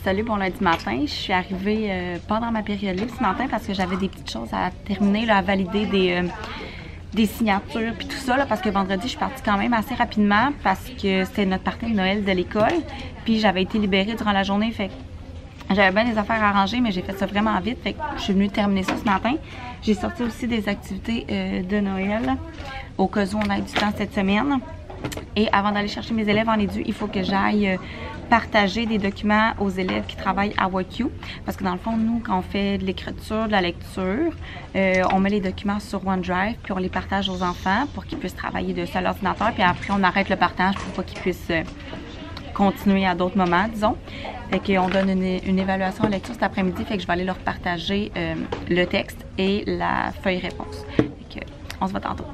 Salut, bon lundi matin. Je suis arrivée pendant ma période libre ce matin parce que j'avais des petites choses à terminer, là, à valider des signatures puis tout ça, là, parce que vendredi, je suis partie quand même assez rapidement parce que c'était notre partie de Noël de l'école. Puis j'avais été libérée durant la journée, fait que j'avais bien des affaires à arranger, mais j'ai fait ça vraiment vite, fait que je suis venue terminer ça ce matin. J'ai sorti aussi des activités de Noël au cas où on a du temps cette semaine. Et avant d'aller chercher mes élèves en édu, il faut que j'aille partager des documents aux élèves qui travaillent à WACU. Parce que dans le fond, nous, quand on fait de l'écriture, de la lecture, on met les documents sur OneDrive, puis on les partage aux enfants pour qu'ils puissent travailler dessus à l'ordinateur. Puis après, on arrête le partage pour pas qu'ils puissent continuer à d'autres moments, disons. Fait qu'on donne une évaluation en lecture cet après-midi, fait que je vais aller leur partager le texte et la feuille réponse. Fait que, on se voit tantôt.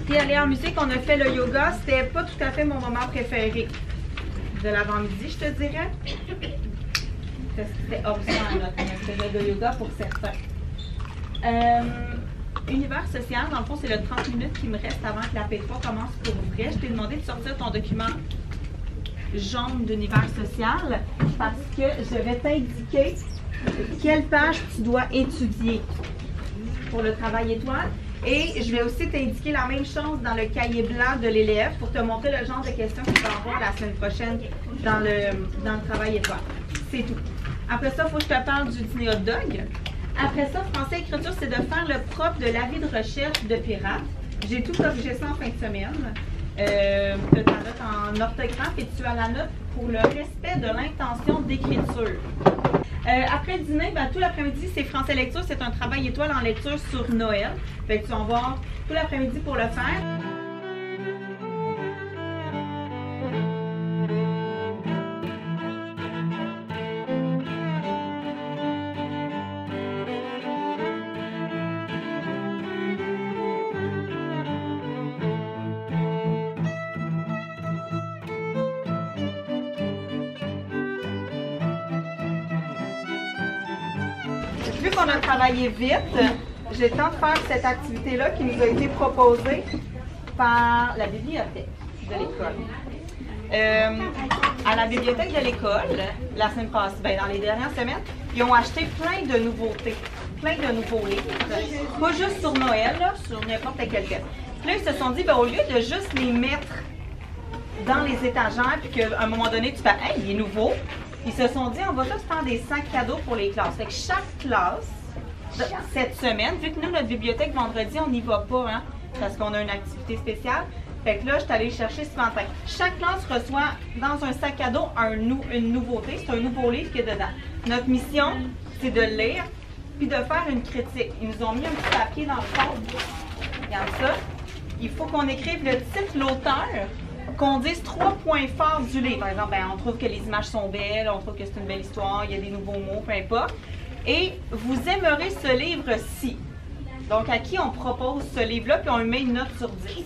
Puis aller en musique, on a fait le yoga, c'était pas tout à fait mon moment préféré de l'avant-midi, je te dirais. Parce que c'était optional, on faisait le yoga pour certains. Univers social, dans le fond, c'est le 30 minutes qui me reste avant que la P3 commence pour vrai. Je t'ai demandé de sortir ton document jaune d'univers social parce que je vais t'indiquer quelle page tu dois étudier pour le travail étoile. Et je vais aussi t'indiquer la même chose dans le cahier blanc de l'élève pour te montrer le genre de questions qu'il va avoir la semaine prochaine dans le travail étoile. C'est tout. Après ça, il faut que je te parle du dîner hot dog. Après ça, français écriture, c'est de faire le propre de l'avis de recherche de Pirate. J'ai tout corrigé ça en fin de semaine. Tu as ta note en orthographe et tu as la note pour le respect de l'intention d'écriture. Après le dîner, ben, tout l'après-midi, c'est français lecture. C'est un travail étoile en lecture sur Noël. Fait que tu vas avoir tout l'après-midi pour le faire. Vu qu'on a travaillé vite, j'ai le temps de faire cette activité-là qui nous a été proposée par la bibliothèque de l'école. À la bibliothèque de l'école, la semaine passée, dans les dernières semaines, ils ont acheté plein de nouveautés, plein de nouveaux livres. Pas juste sur Noël, là, sur n'importe quel thème. Puis là, ils se sont dit, au lieu de juste les mettre dans les étagères, puis qu'à un moment donné, tu fais « Hey, il est nouveau », ils se sont dit, on va tous faire des sacs cadeaux pour les classes. Fait que chaque classe, cette semaine, vu que nous, notre bibliothèque, vendredi, on n'y va pas, hein, parce qu'on a une activité spéciale. Fait que là, je suis allée chercher ce matin. Chaque classe reçoit dans un sac cadeau une nouveauté. C'est un nouveau livre qui est dedans. Notre mission, c'est de lire puis de faire une critique. Ils nous ont mis un petit papier dans le fond. Regarde ça. Il faut qu'on écrive le titre, l'auteur, qu'on dise 3 points forts du livre. Par exemple, on trouve que les images sont belles, on trouve que c'est une belle histoire, il y a des nouveaux mots, peu importe. Et vous aimerez ce livre-ci. Donc, à qui on propose ce livre-là, puis on lui met une note sur 10.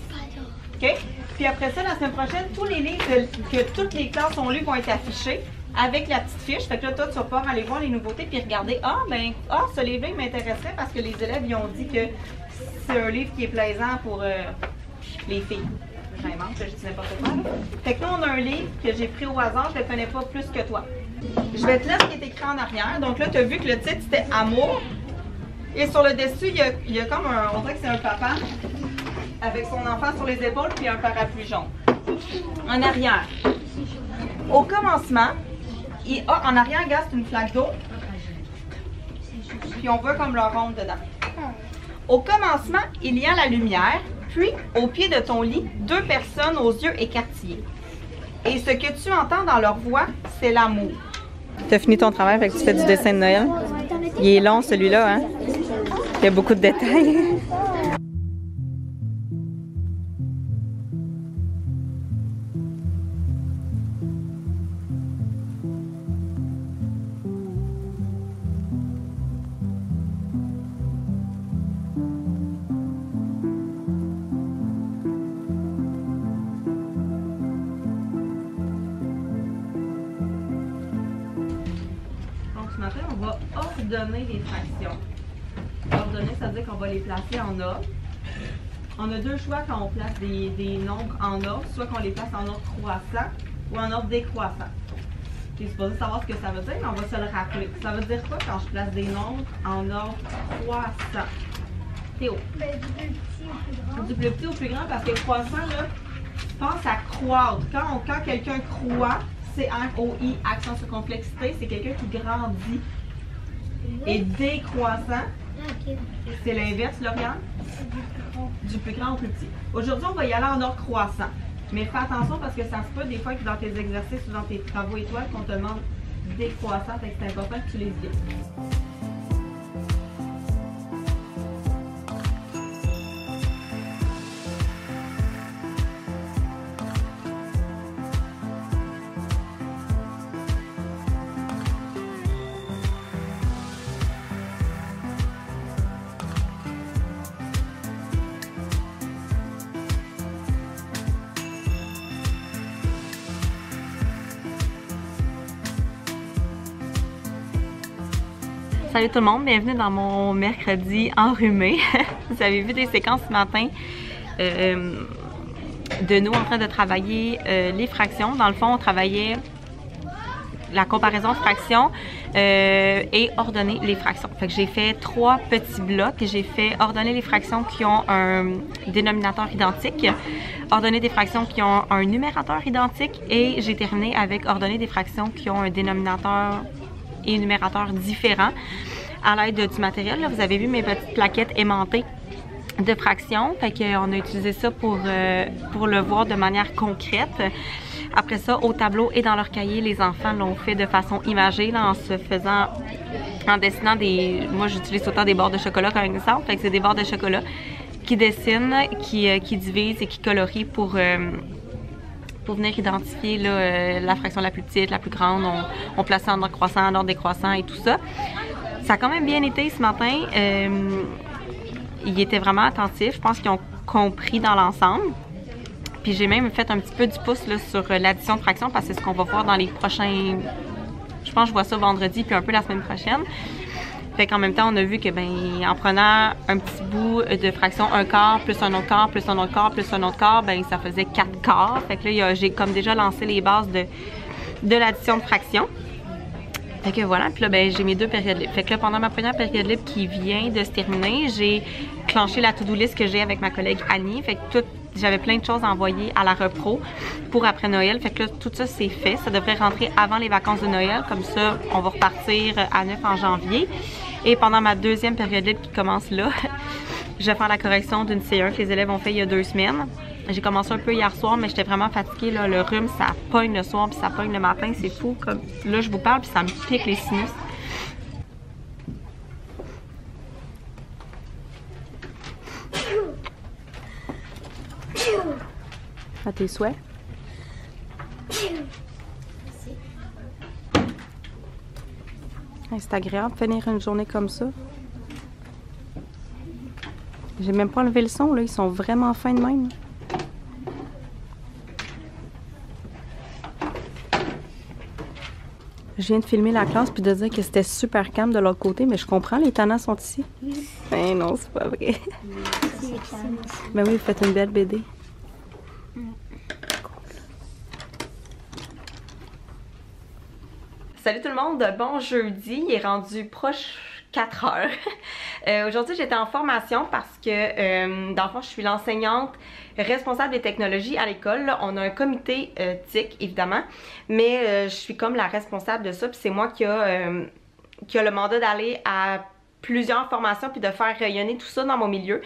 OK? Puis après ça, la semaine prochaine, tous les livres que toutes les classes ont lus vont être affichés avec la petite fiche. Fait que là, toi, tu vas pouvoir aller voir les nouveautés puis regarder. Ce livre-là, il m'intéresserait parce que les élèves, ils ont dit que c'est un livre qui est plaisant pour les filles. J'invente, je dis n'importe quoi. Fait que là, on a un livre que j'ai pris au hasard, je ne le connais pas plus que toi. Je vais te lire ce qui est écrit en arrière. Donc là, tu as vu que le titre, c'était « Amour ». Et sur le dessus, il y a comme on dirait que c'est un papa avec son enfant sur les épaules puis un parapluie jaune. En arrière. Au commencement, en arrière, regarde, c'est une flaque d'eau. Puis on voit comme le ronde dedans. Au commencement, il y a la lumière. Puis, au pied de ton lit, 2 personnes aux yeux écarquillés. Et ce que tu entends dans leur voix, c'est l'amour. Tu as fini ton travail, fait que tu fais du dessin de Noël. Il est long, celui-là, hein? Il y a beaucoup de détails. On va ordonner les fractions. Ordonner, ça veut dire qu'on va les placer en ordre. On a 2 choix quand on place des nombres en ordre, soit qu'on les place en ordre croissant ou en ordre décroissant. Tu es supposé savoir ce que ça veut dire, mais on va se le rappeler. Ça veut dire quoi quand je place des nombres en ordre croissant? Théo. Du plus petit au plus grand, parce que croissant, là, pense à croître. Quand quelqu'un croît, C-R-O-I, accent sur complexité, c'est quelqu'un qui grandit. Et décroissant, c'est l'inverse, Lauriane? Du plus grand au plus petit. Aujourd'hui, on va y aller en ordre croissant. Mais fais attention parce que ça se peut des fois que dans tes exercices ou dans tes travaux étoiles qu'on te demande décroissant, fait que c'est important que tu les évites. Salut tout le monde, bienvenue dans mon mercredi enrhumé. Vous avez vu des séquences ce matin de nous en train de travailler les fractions. Dans le fond, on travaillait la comparaison de fractions et ordonner les fractions. Fait que j'ai fait 3 petits blocs. J'ai fait ordonner les fractions qui ont un dénominateur identique, ordonner des fractions qui ont un numérateur identique et j'ai terminé avec ordonner des fractions qui ont un dénominateur et numérateur différents à l'aide du matériel. Là, vous avez vu mes petites plaquettes aimantées de fractions. Fait qu'on a utilisé ça pour le voir de manière concrète. Après ça, au tableau et dans leur cahier, les enfants l'ont fait de façon imagée, là, en dessinant des... Moi, j'utilise autant des barres de chocolat comme exemple. Fait que c'est des barres de chocolat qui dessinent, qui divisent et qui colorient pour venir identifier là, la fraction la plus petite, la plus grande. On place ça en ordre croissant, en ordre décroissant et tout ça. Ça a quand même bien été ce matin. Ils étaient vraiment attentifs. Je pense qu'ils ont compris dans l'ensemble. Puis j'ai même fait un petit peu du pouce là, sur l'addition de fractions parce que c'est ce qu'on va voir dans les prochains... Je pense que je vois ça vendredi puis un peu la semaine prochaine. Fait qu'en même temps, on a vu que, ben, en prenant un petit bout de fraction, un quart, plus un autre quart, plus un autre quart, plus un autre quart, ben, ça faisait 4 quarts. Fait que là, j'ai comme déjà lancé les bases de l'addition de fractions. Fait que voilà, puis là, ben, j'ai mes 2 périodes libres. Fait que là, pendant ma première période libre qui vient de se terminer, j'ai clenché la to-do list que j'ai avec ma collègue Annie. Fait que j'avais plein de choses à envoyer à la repro pour après Noël. Fait que là, tout ça, c'est fait. Ça devrait rentrer avant les vacances de Noël. Comme ça, on va repartir à 9 en janvier. Et pendant ma deuxième période libre qui commence là, je vais faire la correction d'une C1 que les élèves ont fait il y a 2 semaines. J'ai commencé un peu hier soir, mais j'étais vraiment fatiguée. Là. Le rhume, ça pogne le soir puis ça pogne le matin. C'est fou. Comme là, je vous parle puis ça me pique les sinus. À tes souhaits. C'est agréable de finir une journée comme ça. J'ai même pas enlevé le son, là. Ils sont vraiment fins de même. Je viens de filmer la classe puis de dire que c'était super calme de l'autre côté, mais je comprends, les tannants sont ici. Ben non, c'est pas vrai. Ben oui, vous faites une belle BD. Salut tout le monde, bon jeudi, il est rendu proche 4 heures. Aujourd'hui, j'étais en formation parce que, dans le fond, je suis l'enseignante responsable des technologies à l'école. On a un comité TIC, évidemment, mais je suis comme la responsable de ça, puis c'est moi qui a le mandat d'aller à plusieurs formations puis de faire rayonner tout ça dans mon milieu.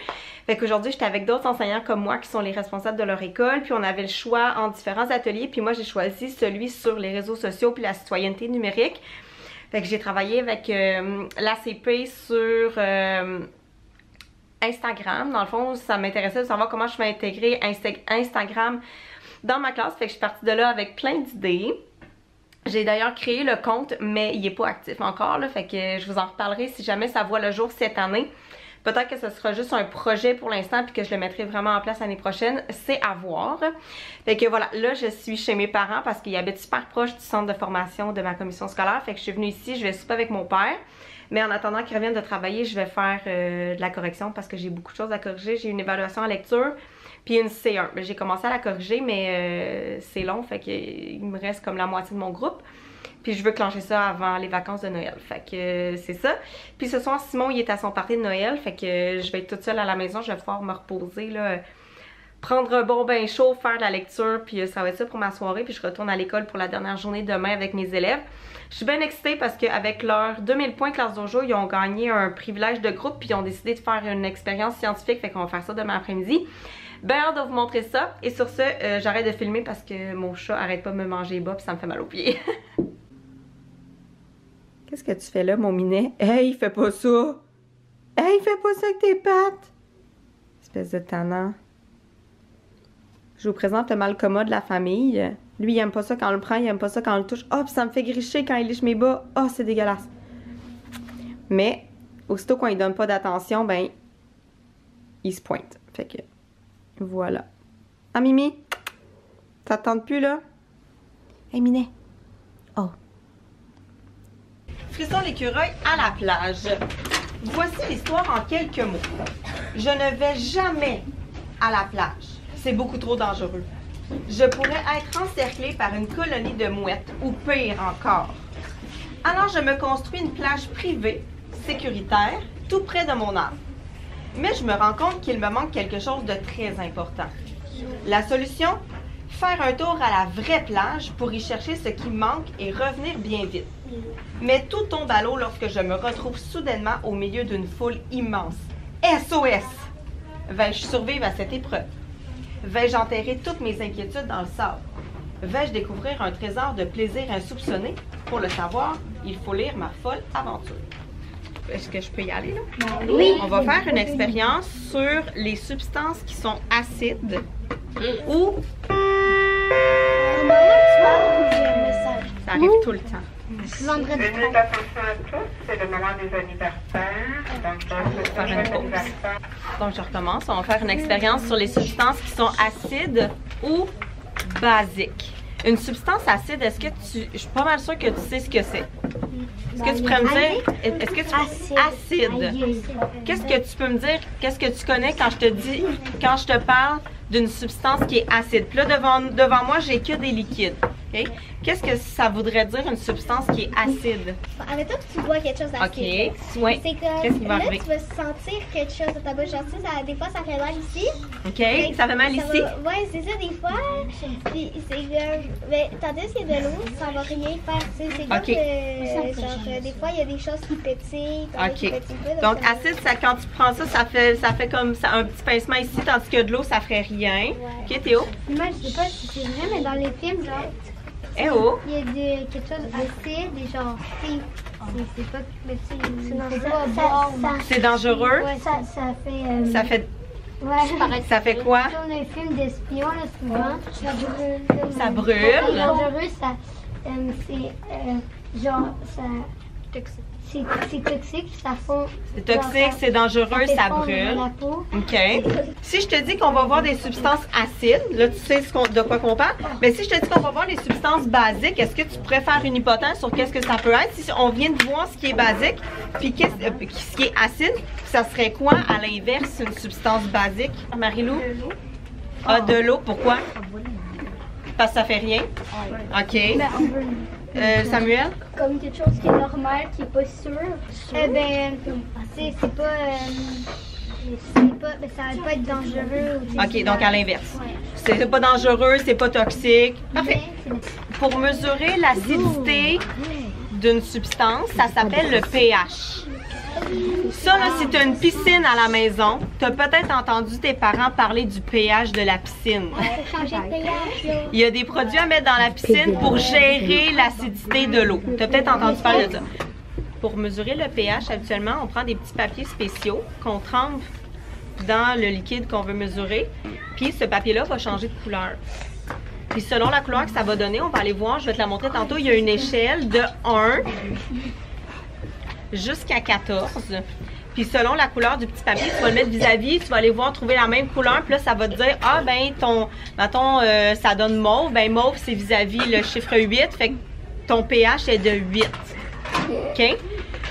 Fait qu'aujourd'hui, j'étais avec d'autres enseignants comme moi qui sont les responsables de leur école, puis on avait le choix en différents ateliers, puis moi j'ai choisi celui sur les réseaux sociaux puis la citoyenneté numérique. Fait que j'ai travaillé avec l'ACP sur Instagram. Dans le fond, ça m'intéressait de savoir comment je vais intégrer Instagram dans ma classe. Fait que je suis partie de là avec plein d'idées. J'ai d'ailleurs créé le compte, mais il n'est pas actif encore, là, fait que je vous en reparlerai si jamais ça voit le jour cette année. Peut-être que ce sera juste un projet pour l'instant puis que je le mettrai vraiment en place l'année prochaine. C'est à voir. Fait que voilà, là je suis chez mes parents parce qu'ils habitent super proche du centre de formation de ma commission scolaire. Fait que je suis venue ici, je vais souper avec mon père. Mais en attendant qu'ils reviennent de travailler, je vais faire de la correction parce que j'ai beaucoup de choses à corriger. J'ai une évaluation en lecture puis une C1. J'ai commencé à la corriger, mais c'est long, fait qu'il me reste comme la moitié de mon groupe. Puis je veux clencher ça avant les vacances de Noël. Fait que c'est ça. Puis ce soir, Simon, il est à son party de Noël. Fait que je vais être toute seule à la maison. Je vais pouvoir me reposer, là. Prendre un bon bain chaud, faire de la lecture. Puis ça va être ça pour ma soirée. Puis je retourne à l'école pour la dernière journée demain avec mes élèves. Je suis bien excitée parce qu'avec leurs 2000 points classe dojo, ils ont gagné un privilège de groupe. Puis ils ont décidé de faire une expérience scientifique. Fait qu'on va faire ça demain après-midi. Ben hâte de vous montrer ça. Et sur ce, j'arrête de filmer parce que mon chat arrête pas de me manger les bas. Puis ça me fait mal aux pieds. Qu'est-ce que tu fais là, mon minet? Hey, fais pas ça! Hey, fais pas ça avec tes pattes! Espèce de tannant. Je vous présente le Malcoma de la famille. Lui, il aime pas ça quand on le prend, il aime pas ça quand on le touche. Oh, puis ça me fait gricher quand il liche mes bas. Oh, c'est dégueulasse. Mais, aussitôt qu'on lui donne pas d'attention, ben, il se pointe. Fait que, voilà. Ah, Mimi? Ça te tente plus, là? Hey, Minet. Oh. Frisson l'écureuil à la plage. Voici l'histoire en quelques mots. Je ne vais jamais à la plage. C'est beaucoup trop dangereux. Je pourrais être encerclée par une colonie de mouettes ou pire encore. Alors je me construis une plage privée, sécuritaire, tout près de mon âme. Mais je me rends compte qu'il me manque quelque chose de très important. La solution? Faire un tour à la vraie plage pour y chercher ce qui manque et revenir bien vite. Mais tout tombe à l'eau lorsque je me retrouve soudainement au milieu d'une foule immense. SOS! Vais-je survivre à cette épreuve? Vais-je enterrer toutes mes inquiétudes dans le sable? Vais-je découvrir un trésor de plaisir insoupçonné? Pour le savoir, il faut lire ma folle aventure. Est-ce que je peux y aller là? Oui. On va faire une expérience sur les substances qui sont acides ou... Ça arrive tout le temps. Vendredi. Une minute d'attention à tous, c'est le moment des anniversaires. Donc, Je vais faire une pause. Donc, je recommence. On va faire une expérience sur les substances qui sont acides ou basiques. Une substance acide, est-ce que tu... Je suis pas mal sûre que tu sais ce que c'est. Est-ce que tu pourrais me dire... Est-ce que tu... Acide. Qu'est-ce que tu peux me dire? Qu'est-ce que tu connais quand je te dis... Quand je te parle d'une substance qui est acide? Puis là, devant moi, j'ai que des liquides. Okay? Qu'est-ce que ça voudrait dire une substance qui est acide? Avec toi, tu bois quelque chose d'acide. OK. Oui. C'est comme, Qu'est-ce qui va là, arriver? tu vas sentir quelque chose dans ta bouche. Genre, tu sais, des fois, ça fait mal ici. OK. Ça fait mal ici? Oui, c'est ça, des fois. Puis, c'est comme... Mais tandis qu'il y a de l'eau, ça va rien faire. Tu sais, c'est comme OK. genre, des fois, il y a des choses qui pétillent. OK. Donc, acide, ça, quand tu prends ça, ça fait comme ça, un petit pincement ici, tandis que de l'eau, ça ferait rien. Ouais. OK, Théo? Moi, je sais pas si c'est vrai, mais dans les films, genre, Eh oh! il y a quelque chose d'acide et genre, c'est pas, mais tu sais, c'est Ça- pas ça- boire. ça- C'est dangereux? Ouais, Ça fait... Ça fait... ouais. Ça fait quoi? Sur les films d'espions, là, souvent, Ça brûle. Ça brûle. c'est dangereux, ça, c'est, genre, ça, c'est toxique, ça fond. C'est toxique, c'est dangereux, ça fondre dans brûle. la peau. OK. Si je te dis qu'on va voir des substances acides, là, tu sais de quoi qu'on parle, mais si je te dis qu'on va voir des substances basiques, est-ce que tu pourrais faire une hypothèse sur qu'est-ce que ça peut être? Si on vient de voir ce qui est basique, puis ce qui est acide, ça serait quoi, à l'inverse, une substance basique? Marie-Lou? De l'eau. Ah, de l'eau, pourquoi? Parce que ça fait rien? OK. Samuel? Comme quelque chose qui est normal, qui est pas sûr. Eh ben, c'est pas, ben, ça va pas être dangereux. Ou, OK, donc à l'inverse. C'est pas dangereux, c'est pas toxique. Parfait. Pour mesurer l'acidité d'une substance, ça s'appelle le pH. Ça, là, si tu as une piscine à la maison, tu as peut-être entendu tes parents parler du pH de la piscine. Changer de pH, là. Il y a des produits à mettre dans la piscine pour gérer l'acidité de l'eau. Tu as peut-être entendu parler de ça. Pour mesurer le pH, habituellement, on prend des petits papiers spéciaux qu'on trempe dans le liquide qu'on veut mesurer. Puis ce papier-là va changer de couleur. Puis selon la couleur que ça va donner, on va aller voir, je vais te la montrer tantôt, il y a une échelle de 1 jusqu'à 14. Puis selon la couleur du petit papier, tu vas le mettre vis-à-vis, tu vas aller voir trouver la même couleur, puis là, ça va te dire, ah ben, mettons, ça donne mauve, ben mauve, c'est vis-à-vis le chiffre 8, fait que ton pH est de 8. OK?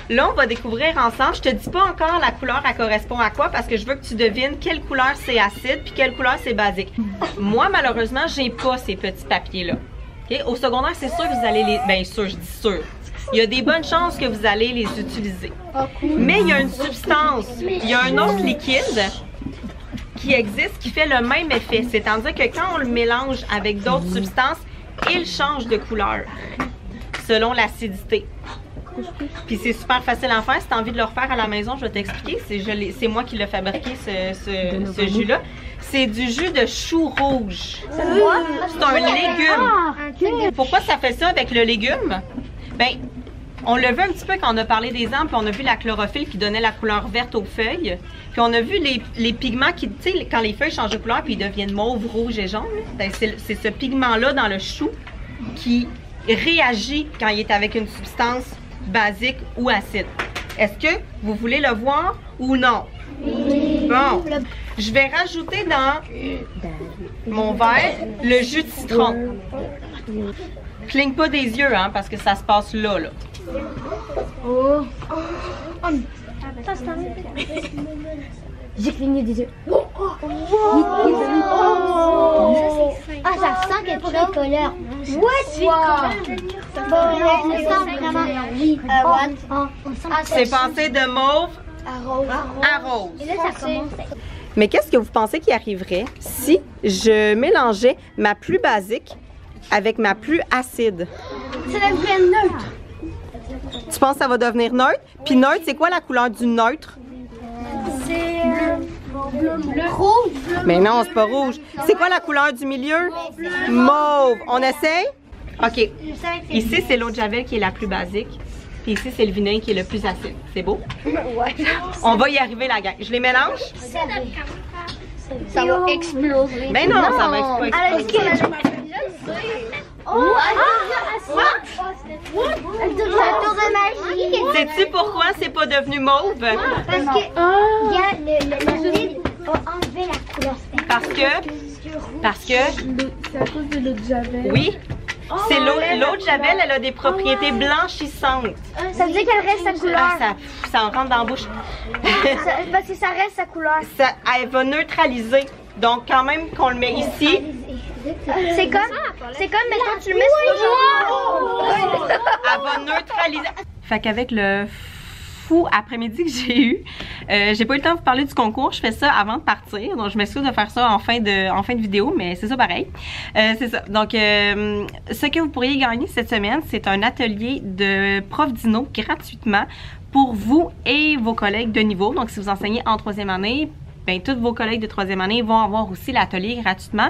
Là, on va découvrir ensemble, je te dis pas encore la couleur, elle correspond à quoi, parce que je veux que tu devines quelle couleur c'est acide, puis quelle couleur c'est basique. Moi, malheureusement, j'ai pas ces petits papiers-là. Okay? Au secondaire, c'est sûr que vous allez les... Bien sûr, je dis sûr. Il y a des bonnes chances que vous allez les utiliser. Mais il y a une substance, il y a un autre liquide qui existe qui fait le même effet. C'est-à-dire que quand on le mélange avec d'autres substances, il change de couleur selon l'acidité. Puis c'est super facile à faire. Si tu as envie de le refaire à la maison, je vais t'expliquer. C'est moi qui l'ai fabriqué, ce jus-là. C'est du jus de chou rouge. C'est un légume. Pourquoi ça fait ça avec le légume? Ben, on l'a vu un petit peu quand on a parlé des arbres, puis on a vu la chlorophylle qui donnait la couleur verte aux feuilles. Puis on a vu les pigments qui, tu sais, quand les feuilles changent de couleur puis ils deviennent mauve, rouge et jaune, ben c'est ce pigment-là dans le chou qui réagit quand il est avec une substance basique ou acide. Est-ce que vous voulez le voir ou non? Oui. Bon, je vais rajouter dans mon verre le jus de citron. Cligne pas des yeux, hein, parce que ça se passe là. Oh. J'ai cligné des yeux. Ah, ça sent quelque chose. Colère. C'est passé de mauve à rose. Et là, ça commence. Mais qu'est-ce que vous pensez qui arriverait si je mélangeais ma plus basique avec ma plus acide? Ça devient neutre. Tu penses que ça va devenir neutre? Puis neutre, c'est quoi la couleur du neutre? C'est rouge. Mais non, c'est pas rouge. C'est quoi la couleur du milieu? Mauve. On essaye? OK. Ici, c'est l'eau de javel qui est la plus basique. Puis ici, c'est le vinaigre qui est le plus acide. C'est beau? Ouais. On va y arriver, la gang. Je les mélange? Ça va exploser. Ben non, ça va exploser. Tour de magie. Sais-tu pourquoi c'est pas devenu mauve? Parce que il y a le vide va enlever la couleur. Parce que C'est à cause de l'eau de javel. oui, c'est l'eau de javel, elle a des propriétés blanchissantes. Ça veut dire qu'elle reste sa couleur. Ah, ça en rentre dans la bouche. Parce que ça reste sa couleur. Elle va neutraliser. Donc quand même qu'on le met ici, C'est comme, mettons, tu le mets sur le elle va neutraliser. Fait qu'avec le fou après-midi que j'ai eu, j'ai pas eu le temps de vous parler du concours. Je fais ça avant de partir, donc je m'excuse de faire ça en fin de vidéo, mais c'est ça pareil. C'est ça. Donc, ce que vous pourriez gagner cette semaine, c'est un atelier de prof dino gratuitement pour vous et vos collègues de niveau. Donc, si vous enseignez en 3e année, bien, tous vos collègues de 3e année vont avoir aussi l'atelier gratuitement.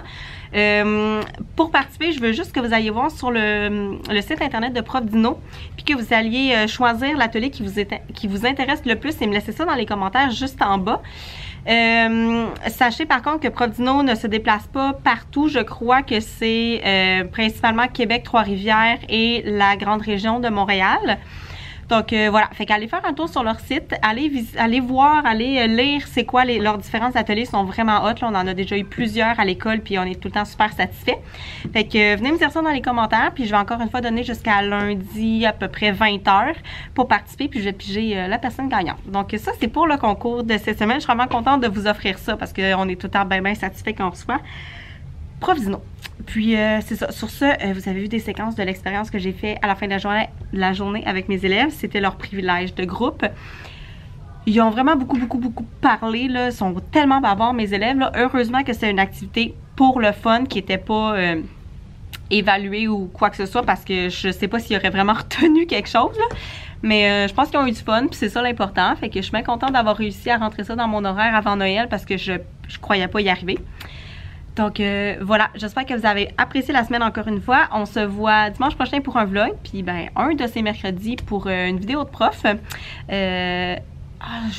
Pour participer, je veux juste que vous alliez voir sur le site internet de Prof Dino, puis que vous alliez choisir l'atelier qui vous intéresse le plus et me laisser ça dans les commentaires juste en bas. Sachez par contre que Prof Dino ne se déplace pas partout. Je crois que c'est principalement Québec, Trois-Rivières et la grande région de Montréal. Donc voilà, fait qu'allez faire un tour sur leur site, allez voir, allez lire c'est quoi leurs différents ateliers, sont vraiment hot, là, on en a déjà eu plusieurs à l'école puis on est tout le temps super satisfaits. Fait que venez me dire ça dans les commentaires, puis je vais encore une fois donner jusqu'à lundi à peu près 20h pour participer, puis je vais piger la personne gagnante. Donc ça c'est pour le concours de cette semaine, je suis vraiment contente de vous offrir ça parce qu'on est tout le temps bien satisfaits qu'on reçoit Prof Dino. Puis c'est ça. Sur ce, vous avez vu des séquences de l'expérience que j'ai fait à la fin de la journée avec mes élèves. C'était leur privilège de groupe. Ils ont vraiment beaucoup parlé, là. Ils sont tellement bavards, mes élèves, là. Heureusement que c'est une activité pour le fun qui n'était pas évaluée ou quoi que ce soit parce que je sais pas s'ils auraient vraiment retenu quelque chose, là. Mais je pense qu'ils ont eu du fun, puis c'est ça l'important. Fait que je suis bien contente d'avoir réussi à rentrer ça dans mon horaire avant Noël parce que je croyais pas y arriver. Donc voilà, j'espère que vous avez apprécié la semaine encore une fois. On se voit dimanche prochain pour un vlog, puis ben un de ces mercredis pour une vidéo de prof. Je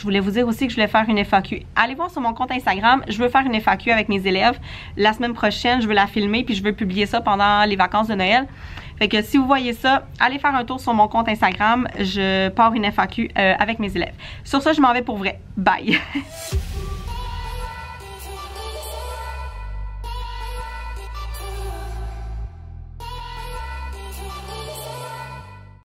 voulais vous dire aussi que je voulais faire une FAQ. Allez voir sur mon compte Instagram, je veux faire une FAQ avec mes élèves. La semaine prochaine, je veux la filmer, puis je veux publier ça pendant les vacances de Noël. Fait que si vous voyez ça, allez faire un tour sur mon compte Instagram. Je pars une FAQ avec mes élèves. Sur ça, je m'en vais pour vrai. Bye!